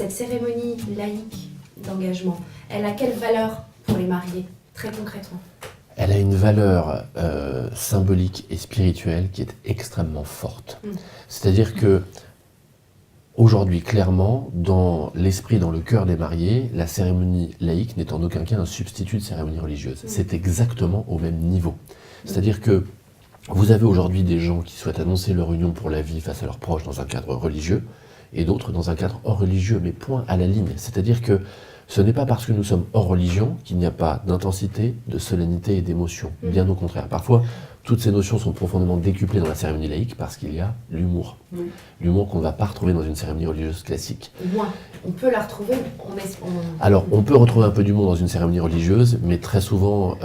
cette cérémonie laïque d'engagement, elle a quelle valeur pour les mariés, très concrètement? Elle a une valeur symbolique et spirituelle qui est extrêmement forte. C'est-à-dire que aujourd'hui, clairement, dans l'esprit, dans le cœur des mariés, la cérémonie laïque n'est en aucun cas un substitut de cérémonie religieuse. C'est exactement au même niveau. C'est-à-dire que vous avez aujourd'hui des gens qui souhaitent annoncer leur union pour la vie face à leurs proches dans un cadre religieux, et d'autres dans un cadre hors religieux, mais point à la ligne. C'est-à-dire que ce n'est pas parce que nous sommes hors religion qu'il n'y a pas d'intensité, de solennité et d'émotion. Bien au contraire. Parfois, toutes ces notions sont profondément décuplées dans la cérémonie laïque parce qu'il y a l'humour. L'humour qu'on ne va pas retrouver dans une cérémonie religieuse classique. Moins. On peut la retrouver. Alors, on peut retrouver un peu d'humour dans une cérémonie religieuse, mais très souvent,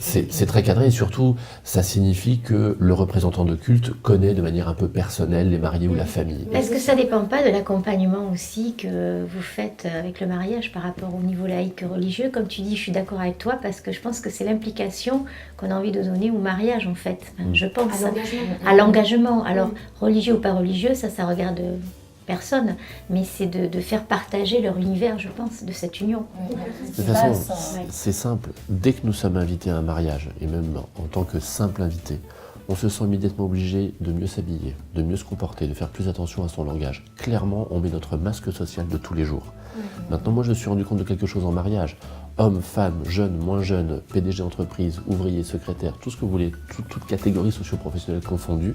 c'est très cadré. Et surtout, ça signifie que le représentant de culte connaît de manière un peu personnelle les mariés ou la famille. Est-ce que ça ne dépend pas de l'accompagnement aussi que vous faites avec le mariage par rapport au niveau laïque religieux? Comme tu dis, je suis d'accord avec toi parce que je pense que c'est l'implication qu'on a envie de donner au mariage en fait. Je pense à l'engagement. Alors, religieux ou pas religieux, ça regarde personne, mais c'est de faire partager leur univers, je pense, de cette union. De toute façon, c'est simple. Dès que nous sommes invités à un mariage, et même en tant que simple invité, on se sent immédiatement obligé de mieux s'habiller, de mieux se comporter, de faire plus attention à son langage. Clairement, on met notre masque social de tous les jours. Maintenant, moi, je me suis rendu compte de quelque chose en mariage. Hommes, femmes, jeunes, moins jeunes, PDG d'entreprise, ouvriers, secrétaires, tout ce que vous voulez, toute catégorie socio-professionnelle confondue,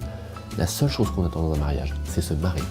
la seule chose qu'on attend dans un mariage, c'est se marier.